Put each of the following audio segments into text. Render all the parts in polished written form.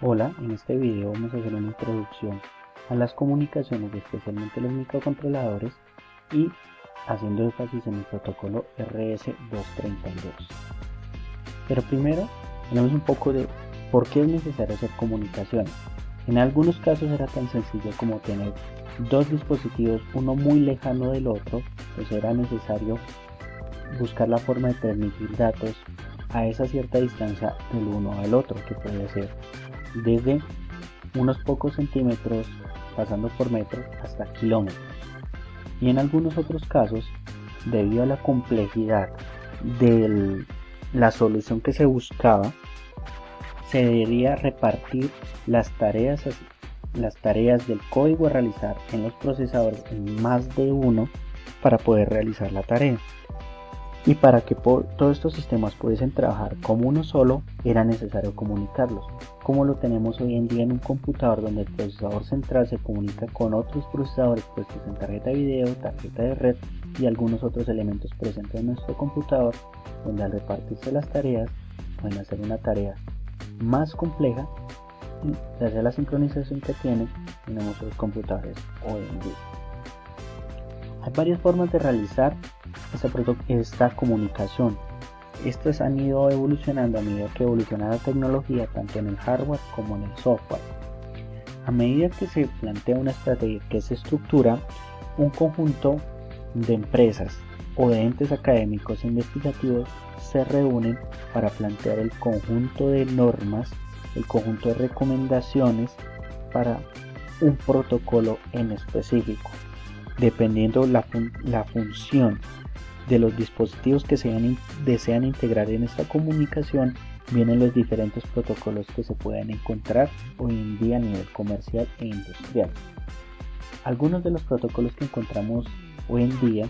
Hola, en este video vamos a hacer una introducción a las comunicaciones, especialmente los microcontroladores, y haciendo énfasis en el protocolo RS-232. Pero primero, tenemos un poco de por qué es necesario hacer comunicaciones. En algunos casos era tan sencillo como tener dos dispositivos, uno muy lejano del otro, pues era necesario buscar la forma de transmitir datos a esa cierta distancia del uno al otro, que puede ser desde unos pocos centímetros, pasando por metros, hasta kilómetros. Y en algunos otros casos, debido a la complejidad de la solución que se buscaba, se debería repartir las tareas del código a realizar en los procesadores en más de uno para poder realizar la tarea. Y para que todos estos sistemas pudiesen trabajar como uno solo, era necesario comunicarlos, como lo tenemos hoy en día en un computador, donde el procesador central se comunica con otros procesadores puestos en tarjeta de video, tarjeta de red y algunos otros elementos presentes en nuestro computador, donde al repartirse las tareas pueden hacer una tarea más compleja y gracias a la sincronización que tenemos los computadores hoy en día. Hay varias formas de realizar esta comunicación. Estas han ido evolucionando a medida que evoluciona la tecnología, tanto en el hardware como en el software. A medida que se plantea una estrategia, que se estructura, un conjunto de empresas o de entes académicos e investigativos se reúnen para plantear el conjunto de normas, el conjunto de recomendaciones para un protocolo en específico, dependiendo la función de los dispositivos que desean integrar en esta comunicación. Vienen los diferentes protocolos que se pueden encontrar hoy en día a nivel comercial e industrial. Algunos de los protocolos que encontramos hoy en día: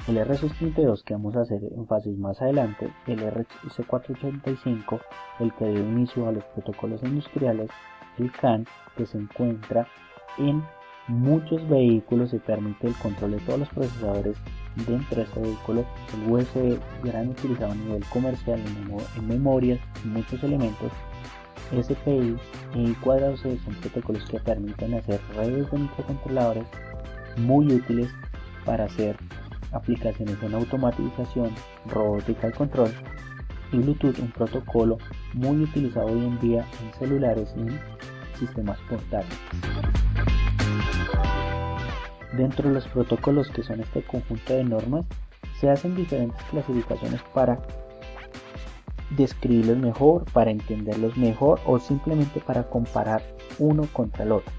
el RS-232, que vamos a hacer énfasis más adelante, el RS-485, el que dio inicio a los protocolos industriales, el CAN, que se encuentra en muchos vehículos y permite el control de todos los procesadores dentro de este vehículo, el USB, gran utilizado a nivel comercial en memorias y muchos elementos. SPI y cuadrado C son protocolos que permiten hacer redes de microcontroladores muy útiles para hacer aplicaciones en automatización, robótica y control. Y Bluetooth, un protocolo muy utilizado hoy en día en celulares y en sistemas portátiles. Dentro de los protocolos, que son este conjunto de normas, se hacen diferentes clasificaciones para describirlos mejor, para entenderlos mejor o simplemente para comparar uno contra el otro.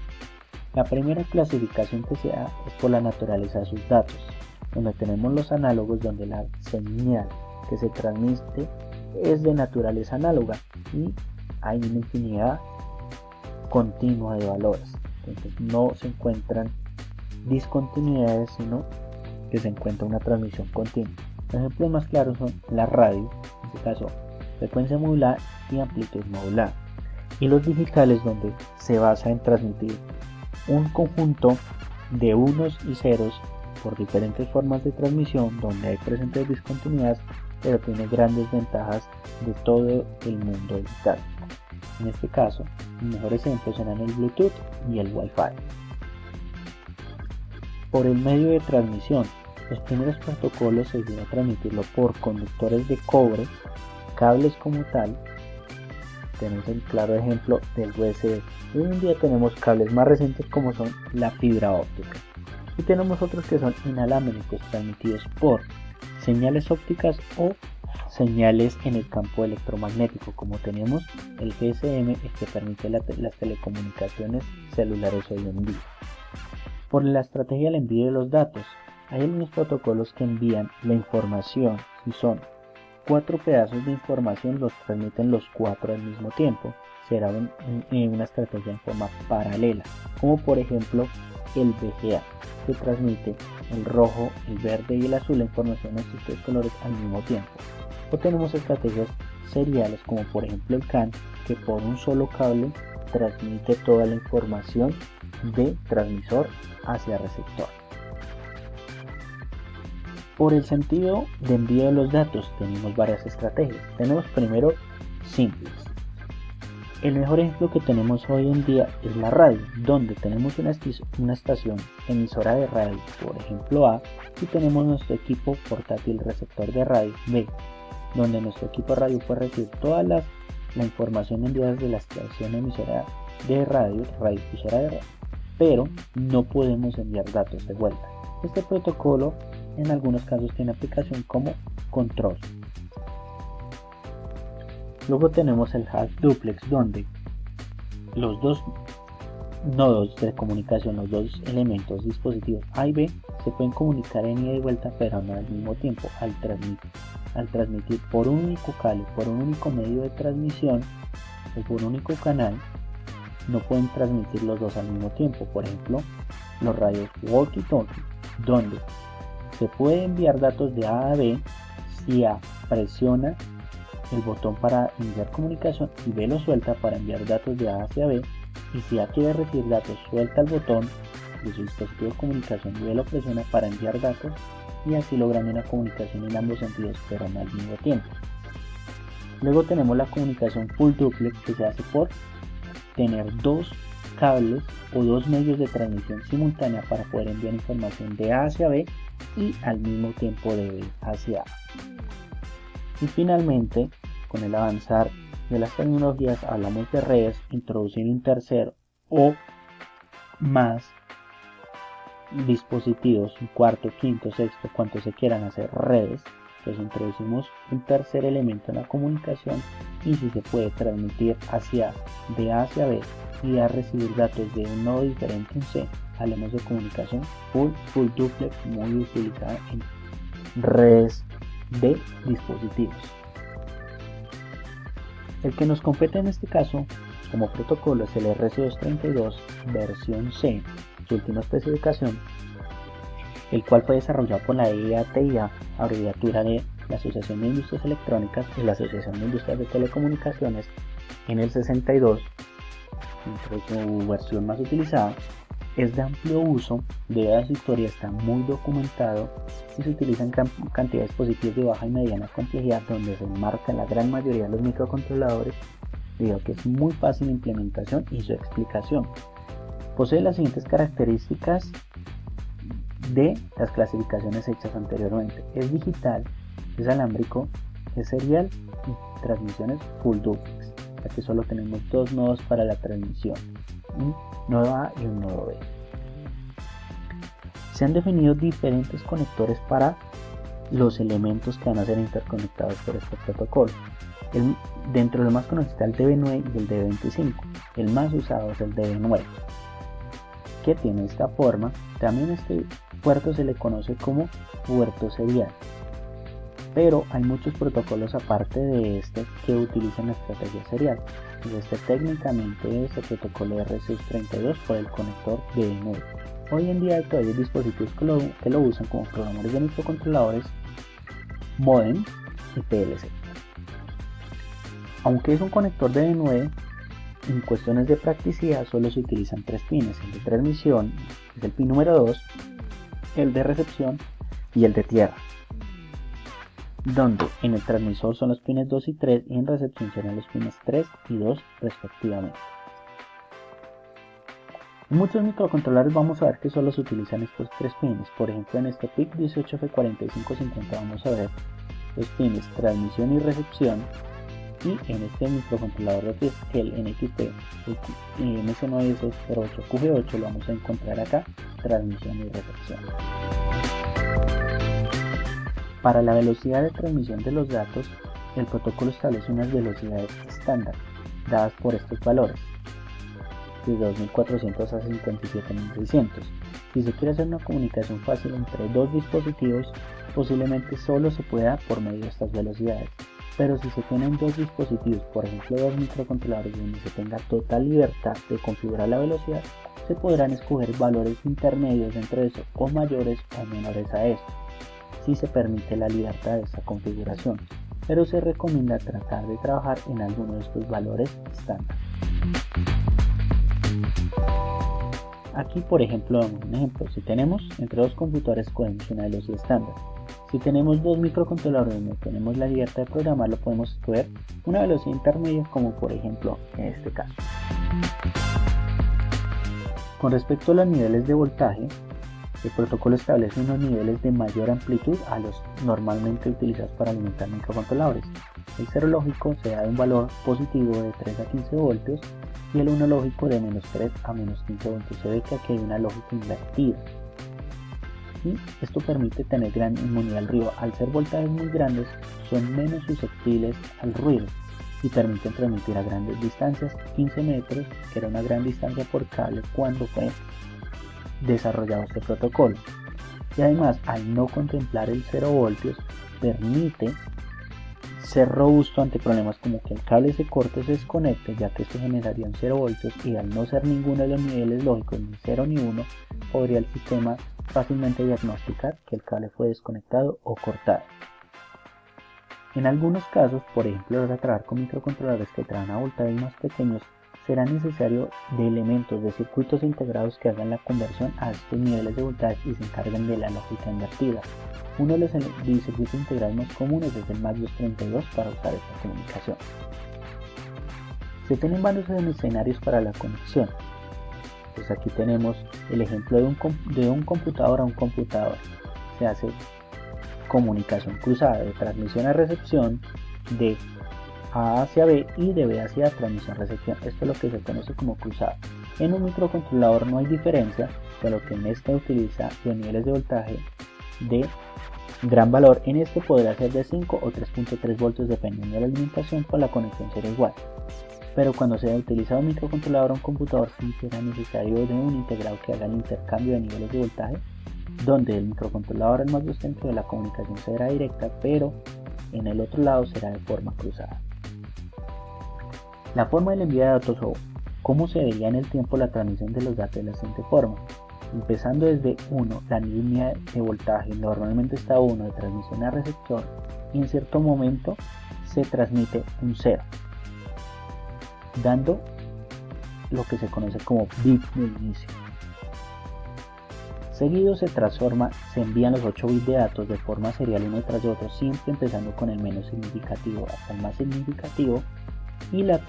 La primera clasificación que se da es por la naturaleza de sus datos, donde tenemos los análogos, donde la señal que se transmite es de naturaleza análoga y hay una infinidad continua de valores. Entonces no se encuentran discontinuidades, sino que se encuentra una transmisión continua. Los ejemplos más claros son la radio, en este caso frecuencia modular y amplitud modular, y los digitales, donde se basa en transmitir un conjunto de unos y ceros por diferentes formas de transmisión, donde hay presentes discontinuidades, pero tiene grandes ventajas de todo el mundo digital. En este caso, los mejores ejemplos serán el Bluetooth y el Wi-Fi. Por el medio de transmisión, los primeros protocolos se dieron a transmitirlo por conductores de cobre, cables como tal. Tenemos el claro ejemplo del USB. Hoy en día tenemos cables más recientes como son la fibra óptica, y tenemos otros que son inalámbricos, transmitidos por señales ópticas o señales en el campo electromagnético, como tenemos el GSM, el que permite las telecomunicaciones celulares hoy en día. Por la estrategia del envío de los datos, hay algunos protocolos que envían la información. Si son 4 pedazos de información, los transmiten los 4 al mismo tiempo. Será una estrategia en forma paralela, como por ejemplo el VGA, que transmite el rojo, el verde y el azul, la información en estos 3 colores al mismo tiempo. O tenemos estrategias seriales, como por ejemplo el CAN, que por un solo cable transmite toda la información de transmisor hacia receptor. Por el sentido de envío de los datos tenemos varias estrategias. Tenemos primero simples. El mejor ejemplo que tenemos hoy en día es la radio, donde tenemos una estación emisora de radio, por ejemplo A, y tenemos nuestro equipo portátil receptor de radio B, donde nuestro equipo de radio puede recibir toda la información enviada desde la estación emisora de radio difusora de radio, pero no podemos enviar datos de vuelta. Este protocolo en algunos casos tiene aplicación como control. Luego tenemos el half duplex, donde los dos nodos de comunicación, los dos elementos dispositivos A y B, se pueden comunicar en ida y vuelta, pero no al mismo tiempo. Al transmitir por un único cable, por un único medio de transmisión o por un único canal, no pueden transmitir los dos al mismo tiempo. Por ejemplo, los radios walkie-talkie, donde se puede enviar datos de A a B si A presiona el botón para enviar comunicación y B lo suelta para enviar datos de A hacia B, y si A quiere recibir datos suelta el botón de su dispositivo de comunicación y B lo presiona para enviar datos, y así logrando una comunicación en ambos sentidos pero no al mismo tiempo. Luego tenemos la comunicación full duplex, que se hace por tener dos cables o dos medios de transmisión simultánea para poder enviar información de A hacia B y al mismo tiempo de B hacia A. Y finalmente, con el avanzar de las tecnologías, hablamos de redes, introducir un tercer o más dispositivos, un cuarto, quinto, sexto, cuantos se quieran hacer redes. Pues introducimos un tercer elemento en la comunicación, y si se puede transmitir de A hacia B y a recibir datos de un nodo diferente en C, hablamos de comunicación full duplex, muy utilizada en redes de dispositivos. El que nos compete en este caso como protocolo es el RC232 versión C, su última especificación, el cual fue desarrollado por la IATIA, abreviatura de la Asociación de Industrias Electrónicas y la Asociación de Industrias de Telecomunicaciones, en el 62, entre su versión más utilizada. Es de amplio uso, debido a su historia, está muy documentado y se utiliza en cantidad de dispositivos de baja y mediana complejidad, donde se enmarca la gran mayoría de los microcontroladores, debido a que es muy fácil la implementación y su explicación. Posee las siguientes características de las clasificaciones hechas anteriormente: es digital, es alámbrico, es serial y transmisiones full duplex, ya que solo tenemos dos nodos para la transmisión, un nodo A y un nodo B. Se han definido diferentes conectores para los elementos que van a ser interconectados por este protocolo. Dentro de los más conocidos está el DB9 y el DB25. El más usado es el DB9, que tiene esta forma. También este puerto se le conoce como puerto serial, pero hay muchos protocolos aparte de este que utilizan la estrategia serial. Y técnicamente es el protocolo RC232 por el conector DB9. Hoy en día todavía hay dispositivos que lo usan como programadores de microcontroladores, modem y PLC. Aunque es un conector DB9, en cuestiones de practicidad solo se utilizan tres pines: el de transmisión, es el pin número 2, el de recepción y el de tierra, donde en el transmisor son los pines 2 y 3 y en recepción serán los pines 3 y 2 respectivamente. En muchos microcontroladores vamos a ver que solo se utilizan estos tres pines. Por ejemplo, en este PIC 18F4550 vamos a ver los pines transmisión y recepción, y en este microcontrolador de el NXP MS9S08QG8 lo vamos a encontrar acá, transmisión y recepción. Para la velocidad de transmisión de los datos, el protocolo establece unas velocidades estándar dadas por estos valores, de 2400 a 57600. Si se quiere hacer una comunicación fácil entre dos dispositivos, posiblemente solo se pueda por medio de estas velocidades. Pero si se tienen dos dispositivos, por ejemplo dos microcontroladores, donde se tenga total libertad de configurar la velocidad, se podrán escoger valores intermedios entre eso, o mayores o menores a esto, si se permite la libertad de esta configuración, pero se recomienda tratar de trabajar en alguno de estos valores estándar. Aquí, por ejemplo, damos un ejemplo. Si tenemos entre dos computadores, cogemos una velocidad estándar. Si tenemos dos microcontroladores donde tenemos la libertad de programarlo, podemos escoger una velocidad intermedia, como por ejemplo en este caso. Con respecto a los niveles de voltaje, el protocolo establece unos niveles de mayor amplitud a los normalmente utilizados para alimentar microcontroladores. El 0 lógico se da de un valor positivo de 3 a 15 voltios y el 1 lógico de menos 3 a menos 15 voltios. Se ve que aquí hay una lógica invertida. Y esto permite tener gran inmunidad al ruido. Al ser voltajes muy grandes, son menos susceptibles al ruido y permiten transmitir a grandes distancias. 15 metros, que era una gran distancia por cable cuando fue desarrollado este protocolo. Y además, al no contemplar el 0 voltios, permite ser robusto ante problemas como que el cable se corte o se desconecte, ya que esto generaría un 0 voltios y al no ser ninguno de los niveles lógicos, ni 0 ni 1, podría el sistema fácilmente diagnosticar que el cable fue desconectado o cortado. En algunos casos, por ejemplo, al trabajar con microcontroladores que traen a voltajes más pequeños, será necesario de elementos de circuitos integrados que hagan la conversión a estos niveles de voltaje y se encarguen de la lógica invertida. Uno de los circuitos integrados más comunes es el MAC232 para usar esta comunicación. Se tienen varios escenarios para la conexión. Pues aquí tenemos el ejemplo de un computador a un computador. Se hace comunicación cruzada de transmisión a recepción, de A hacia B y de B hacia A, transmisión a recepción. Esto es lo que se conoce como cruzado. En un microcontrolador no hay diferencia, solo que en este utiliza los niveles de voltaje de gran valor. En este podrá ser de 5 o 3.3 voltios dependiendo de la alimentación, pues la conexión será igual. Pero cuando se utiliza un microcontrolador o un computador, sí será necesario de un integrado que haga el intercambio de niveles de voltaje, donde el microcontrolador es más docente, la comunicación será directa, pero en el otro lado será de forma cruzada. La forma del envío de datos o cómo se veía en el tiempo la transmisión de los datos de la siguiente forma. Empezando desde 1, la línea de voltaje normalmente está 1 de transmisión a receptor y en cierto momento se transmite un 0, dando lo que se conoce como bit de inicio. Seguido se envían los 8 bits de datos de forma serial uno tras otro, siempre empezando con el menos significativo hasta el más significativo, y la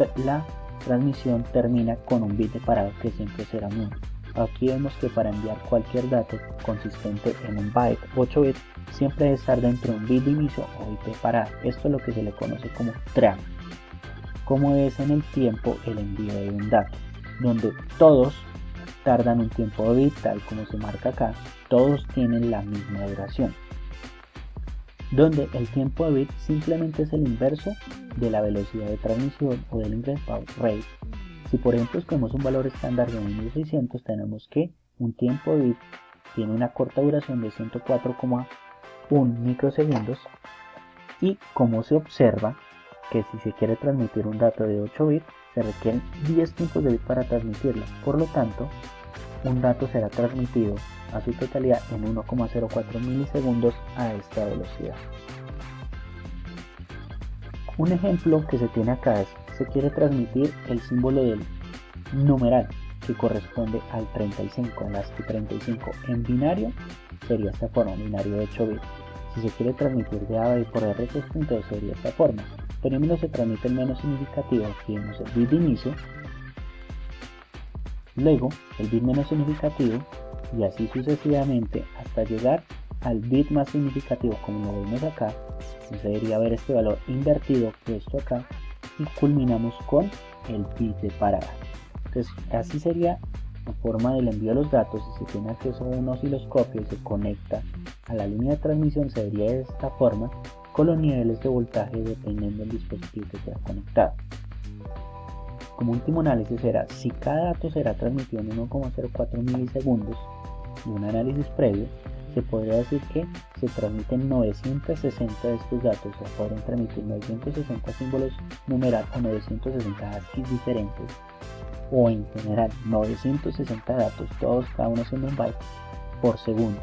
transmisión termina con un bit de parado que siempre será 1. Aquí vemos que para enviar cualquier dato consistente en un byte 8 bits siempre debe estar dentro de un bit de inicio o bit de parada. Esto es lo que se le conoce como trama. Como es en el tiempo el envío de un dato, donde todos tardan un tiempo de bit, tal como se marca acá, todos tienen la misma duración, donde el tiempo de bit simplemente es el inverso de la velocidad de transmisión o del ingress baud rate. Si por ejemplo escogemos un valor estándar de 1600, tenemos que un tiempo de bit tiene una corta duración de 104,1 microsegundos y como se observa que si se quiere transmitir un dato de 8 bits se requieren 10 tiempos de bit para transmitirlo, por lo tanto un dato será transmitido a su totalidad en 1,04 milisegundos a esta velocidad. Un ejemplo que se tiene acá es, se quiere transmitir el símbolo del numeral que corresponde al 35, al ASCII 35 en binario, sería esta forma, binario de 8 bits. Si se quiere transmitir de A y por R, sería esta forma. Primero se transmite el menos significativo, aquí vemos el bit de inicio, luego el bit menos significativo y así sucesivamente hasta llegar al bit más significativo, como lo vemos acá. Entonces debería haber este valor invertido puesto acá y culminamos con el bit de parada. Entonces así sería la forma del envío de los datos. Si se tiene acceso a un osciloscopio y se conecta a la línea de transmisión, se vería de esta forma, con los niveles de voltaje dependiendo del dispositivo que sea conectado. Como último análisis será, si cada dato será transmitido en 1,04 milisegundos y un análisis previo, se podría decir que se transmiten 960 de estos datos, o sea, podrían transmitir 960 símbolos numerados o 960 ASCII diferentes, o en general 960 datos, todos cada uno siendo un byte por segundo,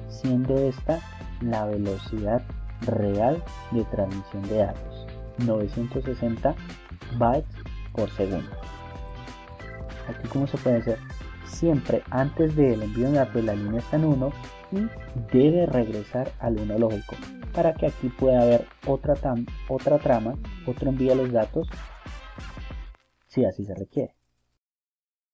siendo esta la velocidad real de transmisión de datos, 960 bytes por segundo. Aquí como se puede hacer, siempre antes del envío de datos la línea está en 1 y debe regresar al 1 lógico para que aquí pueda haber otra trama, otro envío de los datos si así se requiere.